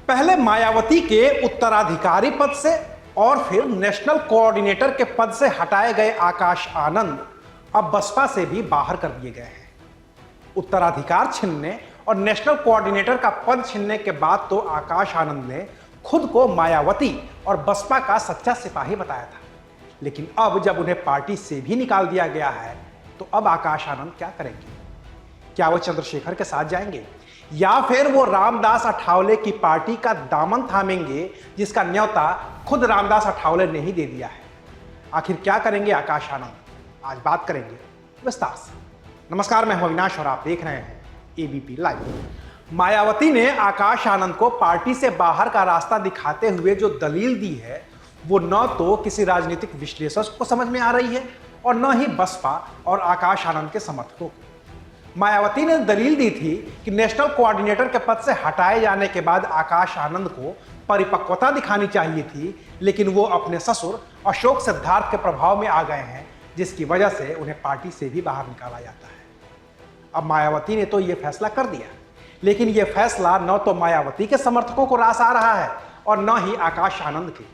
पहले मायावती के उत्तराधिकारी पद से और फिर नेशनल कोऑर्डिनेटर के पद से हटाए गए आकाश आनंद अब बसपा से भी बाहर कर दिए गए हैं। उत्तराधिकार छीनने और नेशनल कोऑर्डिनेटर का पद छीनने के बाद तो आकाश आनंद ने खुद को मायावती और बसपा का सच्चा सिपाही बताया था, लेकिन अब जब उन्हें पार्टी से भी निकाल दिया गया है तो अब आकाश आनंद क्या करेंगे? क्या वो चंद्रशेखर के साथ जाएंगे या फिर वो रामदास अठावले की पार्टी का दामन थामेंगे जिसका न्योता खुद रामदास अठावले ने ही दे दिया है? आखिर क्या करेंगे आकाश आनंद? आज बात करेंगे विस्तार से। नमस्कार, मैं हूं अविनाश और आप देख रहे हैं एबीपी लाइव। मायावती ने आकाश आनंद को पार्टी से बाहर का रास्ता दिखाते हुए जो दलील दी है वो न तो किसी राजनीतिक विश्लेषक को समझ में आ रही है और न ही बसपा और आकाश आनंद के समर्थकों को। मायावती ने दलील दी थी कि नेशनल कोऑर्डिनेटर के पद से हटाए जाने के बाद आकाश आनंद को परिपक्वता दिखानी चाहिए थी, लेकिन वो अपने ससुर अशोक सिद्धार्थ के प्रभाव में आ गए हैं, जिसकी वजह से उन्हें पार्टी से भी बाहर निकाला जाता है। अब मायावती ने तो ये फैसला कर दिया, लेकिन यह फैसला न तो मायावती के समर्थकों को रास आ रहा है और न ही आकाश आनंद के,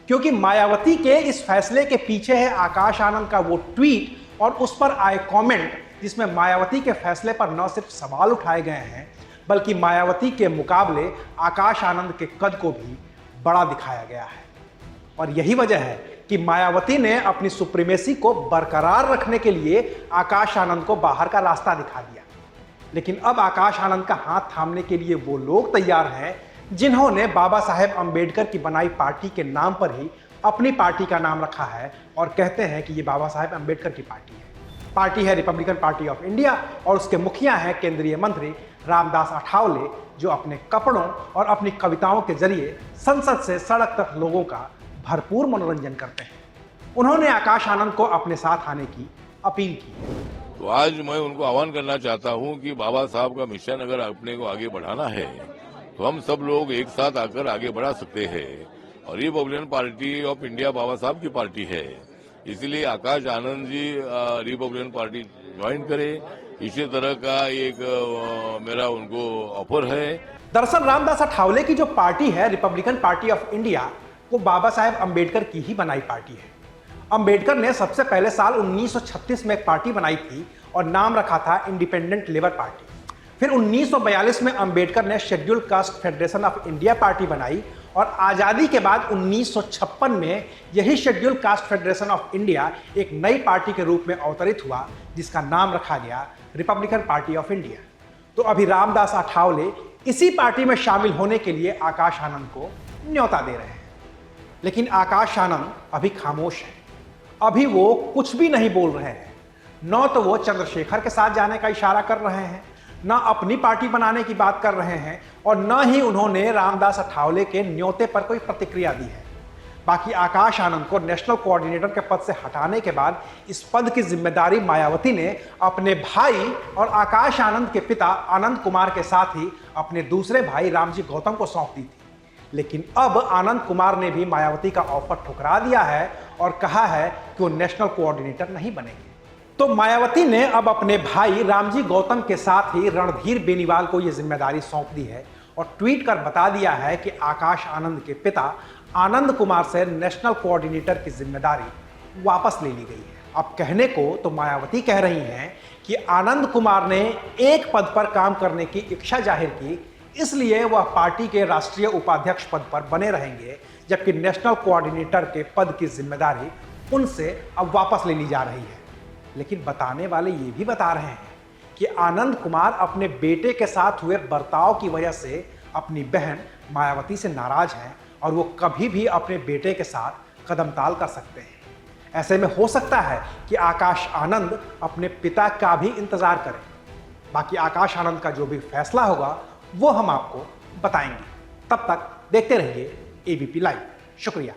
क्योंकि मायावती के इस फैसले के पीछे है आकाश आनंद का वो ट्वीट और उस पर आए कमेंट, जिसमें मायावती के फैसले पर न सिर्फ सवाल उठाए गए हैं बल्कि मायावती के मुकाबले आकाश आनंद के कद को भी बड़ा दिखाया गया है। और यही वजह है कि मायावती ने अपनी सुप्रीमेसी को बरकरार रखने के लिए आकाश आनंद को बाहर का रास्ता दिखा दिया। लेकिन अब आकाश आनंद का हाथ थामने के लिए वो लोग तैयार हैं जिन्होंने बाबा साहेब अंबेडकर की बनाई पार्टी के नाम पर ही अपनी पार्टी का नाम रखा है और कहते हैं कि ये बाबा साहेब अंबेडकर की पार्टी है। पार्टी है रिपब्लिकन पार्टी ऑफ इंडिया और उसके मुखिया हैं केंद्रीय मंत्री रामदास अठावले, जो अपने कपड़ों और अपनी कविताओं के जरिए संसद से सड़क तक लोगों का भरपूर मनोरंजन करते हैं। उन्होंने आकाश आनंद को अपने साथ आने की अपील की है। तो आज मैं उनको आह्वान करना चाहता हूं कि बाबा साहब का मिशन अगर अपने को आगे बढ़ाना है तो हम सब लोग एक साथ आकर आगे बढ़ा सकते हैं। और रिपब्लिकन पार्टी ऑफ इंडिया बाबा साहब की पार्टी है, इसलिए Akash Anand ji Republican party join करें, इसी तरह का एक मेरा उनको ऑफर है। दरअसल रामदास अठावले की जो पार्टी है रिपब्लिकन पार्टी ऑफ इंडिया, वो बाबा साहेब अंबेडकर की ही बनाई पार्टी है। अंबेडकर ने सबसे पहले साल 1936 में एक पार्टी बनाई थी और नाम रखा था इंडिपेंडेंट लेबर पार्टी। फिर 1942 में अंबेडकर ने scheduled caste federation of India party बनाई और आज़ादी के बाद 1956 में यही scheduled caste federation of India एक नई पार्टी के रूप में अवतरित हुआ, जिसका नाम रखा गया रिपब्लिकन पार्टी ऑफ इंडिया। तो अभी रामदास अठावले इसी पार्टी में शामिल होने के लिए आकाश आनंद को न्योता दे रहे हैं। लेकिन आकाश आनंद अभी खामोश है, अभी वो कुछ भी नहीं बोल रहे हैं। न तो वो चंद्रशेखर के साथ जाने का इशारा कर रहे हैं, न अपनी पार्टी बनाने की बात कर रहे हैं और न ही उन्होंने रामदास अठावले के न्योते पर कोई प्रतिक्रिया दी है। बाकी आकाश आनंद को नेशनल कोऑर्डिनेटर के पद से हटाने के बाद इस पद की जिम्मेदारी मायावती ने अपने भाई और आकाश आनंद के पिता आनंद कुमार के साथ ही अपने दूसरे भाई रामजी गौतम को सौंप दी थी। लेकिन अब आनंद कुमार ने भी मायावती का ऑफर ठुकरा दिया है और कहा है कि वो नेशनल कोऑर्डिनेटर नहीं बनेंगे। तो मायावती ने अब अपने भाई रामजी गौतम के साथ ही रणधीर बेनीवाल को यह जिम्मेदारी सौंप दी है और ट्वीट कर बता दिया है कि आकाश आनंद के पिता आनंद कुमार से नेशनल कोऑर्डिनेटर की जिम्मेदारी वापस ले ली गई है। अब कहने को तो मायावती कह रही हैं कि आनंद कुमार ने एक पद पर काम करने की इच्छा जाहिर की, इसलिए वह पार्टी के राष्ट्रीय उपाध्यक्ष पद पर बने रहेंगे, जबकि नेशनल कोऑर्डिनेटर के पद की जिम्मेदारी उनसे अब वापस ले ली जा रही है। लेकिन बताने वाले ये भी बता रहे हैं कि आनंद कुमार अपने बेटे के साथ हुए बर्ताव की वजह से अपनी बहन मायावती से नाराज हैं और वो कभी भी अपने बेटे के साथ कदमताल कर सकते हैं। ऐसे में हो सकता है कि आकाश आनंद अपने पिता का भी इंतजार करें। बाकी आकाश आनंद का जो भी फैसला होगा वो हम आपको बताएंगे। तब तक देखते रहिए एबीपी लाइव। शुक्रिया।